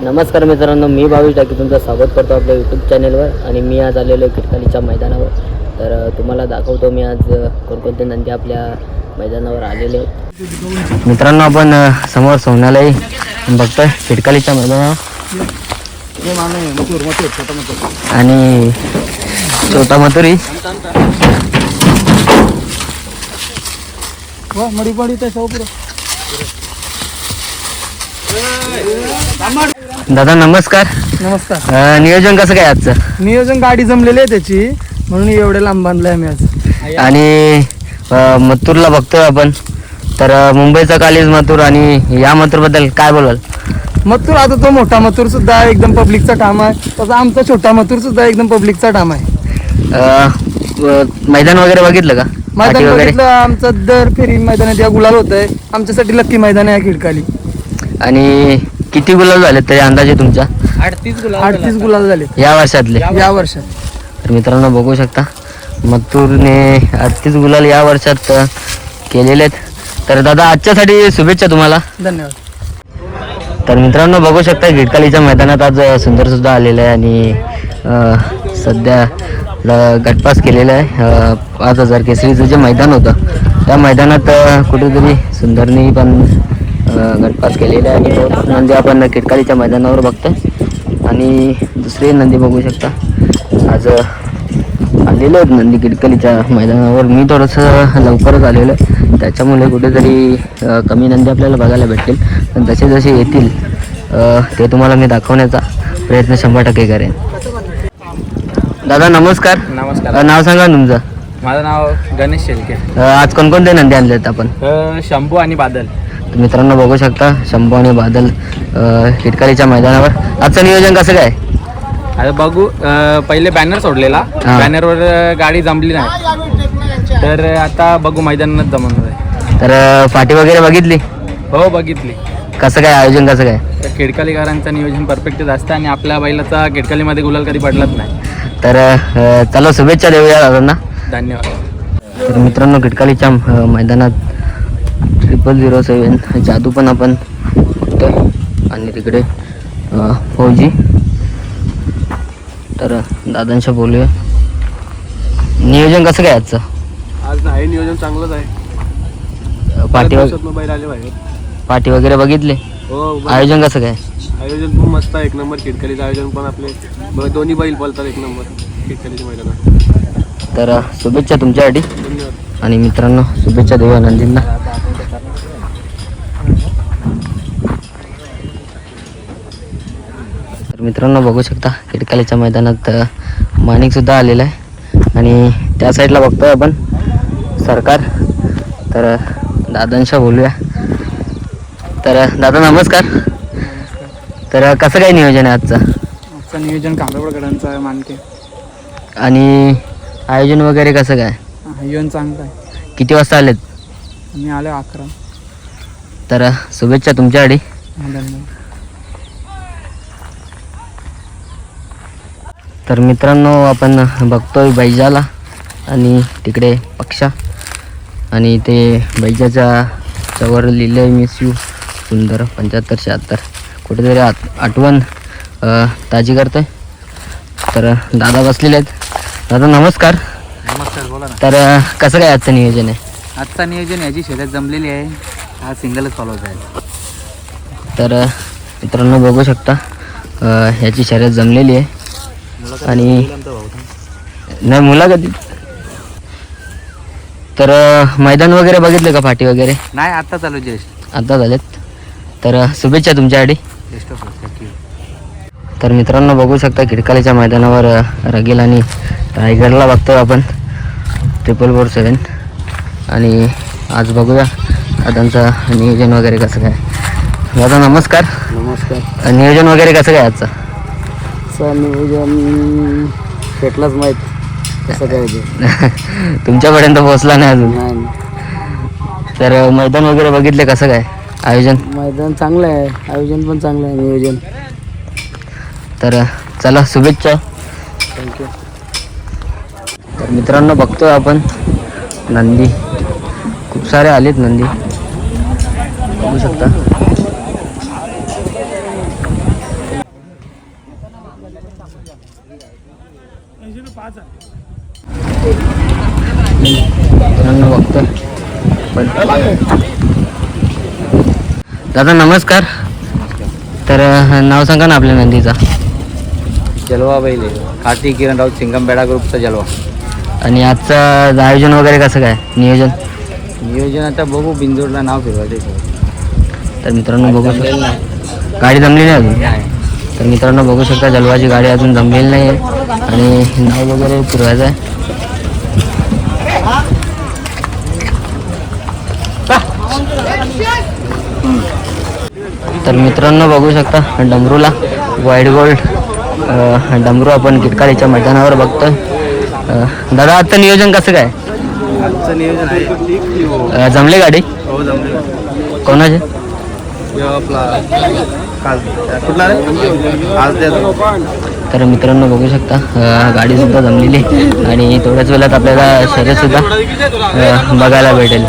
नमस्कार मित्रांनो, मी भावेश डाके तुमचं स्वागत करतो आपल्या यूट्यूब चॅनलवर. आणि मी आज आलेलो आहे किटकालीच्या मैदानावर. तर तुम्हाला दाखवतो मी आज कोणकोणते नंदी आपल्या मैदानावर आलेले आहेत. मित्रांनो, आपण समोर सोनालाही बघतोय किटकालीच्या मैदानावर. आणि छोटा मथुरी दादा नमस्कार. नमस्कार. नियोजन कसं काय आजचं? नियोजन गाडी जमलेली आहे त्याची, म्हणून एवढे लांब बांधलंय आम्ही आज. आणि मथुरला बघतोय आपण. तर मुंबईचा कालीज मथुर, आणि या मथुरबद्दल काय बोलाल? मथुर आता तो मोठा मथुर सुद्धा एकदम पब्लिकचा ठाम आहे, तसा आमचा छोटा मथुर सुद्धा एकदम पब्लिकचा ठाम आहे. मैदान वगैरे बघितलं का? मैदान बघितलं, आमचं दर फेरी मैदानात या गुलाल होत आहे. आमच्यासाठी लक्की मैदान आहे खिडकाली. आणि किती गुलाल झाले तरी अंदाजे तुमच्या? 38 गुलाल झाले या वर्षातले. या वर्षात. तर मित्रांनो बघू शकता, मथुरने 38 गुलाल या वर्षात केलेले आहेत. तर दादा आजच्यासाठी शुभेच्छा तुम्हाला. धन्यवाद. तर मित्रांनो बघू शकता, गिटकालीच्या मैदानात आज सुंदर सुद्धा आलेलं आहे. आणि सध्या गटपास केलेलं आहे. 5000 केसरीचं जे मैदान होतं त्या मैदानात कुठेतरी सुंदरनी पण गटपास केलेलं आहे. आणि तो नंदी आपण किटकालीच्या मैदानावर बघतोय. आणि दुसरे नंदी बघू शकता, आज आलेले आहेत नंदी किटकालीच्या मैदानावर. मी थोडंसं लवकरच आलेलो आहे, त्याच्यामुळे कुठेतरी कमी नंदी आपल्याला बघायला भेटतील. पण जसे जसे येतील ते तुम्हाला मी दाखवण्याचा प्रयत्न 100% करेन. दादा नमस्कार. नमस्कार. नाव सांगा तुमचं. माझं नाव गणेश शेलके. आज कोणकोणते नंदी आणले आहेत आपण? शंभू आणि बादल. मित्रांनो बघू शकता, शंभू आणि बादल किटकालीच्या मैदानावर. आजचं नियोजन कसं काय? आता बघू, पहिले बॅनर सोडलेला, बॅनरवर गाडी जमली नाही, तर आता बघू मैदानात जमवणार आहे. तर पाठी वगैरे बघितली? हो बघितली. कसं काय आयोजन, कसं काय? तर किडकालीकरांचं नियोजन परफेक्टच असतं, आणि आपल्या बैलाचा किडकालीमध्ये गुलाल कधी पडलाच नाही. तर चला शुभेच्छा देऊया दादांना. धन्यवाद. तर मित्रांनो, किटकालीच्या मैदानात 0007 जादू पण आपण बघतोय. आणि तिकडे फौजी. तर दादांशी बोलूया. नियोजन कसं काय आजचं? आज आहे नियोजन चांगलंच आहे. पाठी वगैरे बघितले? हो. आयोजन कसं काय? आयोजन खूप मस्त आहे, एक नंबर. किडकालीचं आयोजन पण आपले दोन्ही बैल बोलतात एक नंबर किडकालीच्या मैदानात. तर शुभेच्छा तुमच्यासाठी. धन्यवाद. आणि मित्रांनो शुभेच्छा देऊया नंदींना. तर मित्रांनो बघू शकता, किडकालीच्या मैदानात माणिक सुद्धा आलेला आहे. आणि त्या साईडला बघतोय आपण सरकार. तर दादांशी बोलूया. तर दादा नमस्कार. तर कसं काय नियोजन आहे आजचं? आजचं नियोजन कांबळगडांचं आहे, मानके. आणि आयोजन वगैरे कसं काय? आयोजन चांगलं आहे. किती वाजता आलेत? मी आलो 11. तर शुभेच्छा तुमच्यासाठी. धन्यवाद. तर मित्रांनो आपण बघतोय बैजाला, आणि तिकडे पक्षा. आणि ते बैजाच्या वर लिहिलं आहे मिस यू सुंदर 75-76. कुठेतरी आठवण ताजी करतोय. तर दादा बसलेले आहेत. दादा नमस्कार. नमस्कार. बोला ना. तर कसं काय आजचं नियोजन आहे? आजचा नियोजन याची शर्यत जमलेली आहे, हा सिंगलच फॉलो आहे. तर मित्रांनो बघू शकता, ह्याची शर्यत जमलेली आहे. आणि नाही मुलाखती. तर मैदान वगैरे बघितलं का? पाठी वगैरे नाही, आता चालू जस्ट. आता झालेत. तर शुभेच्छा तुमच्यासाठी. Best of luck. थँक्यू. तर मित्रांनो बघू शकता, किडकालीच्या मैदानावर रगेल आणि रायगडला बघतोय आपण 447. आणि आज बघूया दादांचं नियोजन वगैरे कसं काय. दादा नमस्कार. नमस्कार. नियोजन वगैरे कसं काय आजचं? नियोजन भेटलाच माहीत कसं काय ते. तुमच्यापर्यंत पोहोचला नाही अजून. नाही. तर मैदान वगैरे बघितले कसं काय आयोजन? मैदान चांगलं आहे, आयोजन पण चांगलं आहे, नियोजन. तर चला शुभेच्छा. थँक्यू. तर मित्रांनो बघतोय आपण नंदी खूप सारे आलेत नंदी बघू शकता. मित्रांनो बघतो दादा नमस्कार. तर नाव सांगा ना आपल्या नंदीचा. जलवा बैल कार्तिक किरण राऊत सिंगमबेडा ग्रुपचा जलवा. आणि आजचं आयोजन वगैरे कसं काय नियोजन. आता बघू बिंदूरला नाव फिरवायचं. तर मित्रांनो बघू शकता गाडी जमली नाही अजून. तर मित्रांनो बघू शकता जलवाची गाडी अजून जमलेली नाही आहे आणि नाव वगैरे फिरवायचं आहे. तर मित्रांनो बघू शकता डमरूला व्हाईट गोल्ड डमरू आपण किटकालीच्या मैदानावर बघतोय. दादा आजचं नियोजन कसं काय. आजचं नियोजन आहे जमले गाडी हो जमले. कोणाचे. कुठला आज तर मित्रांनो बघू शकता गाडी सुद्धा जमलेली आहे आणि थोड्याच वेळात आपल्याला शर्यत सुद्धा बघायला भेटेल.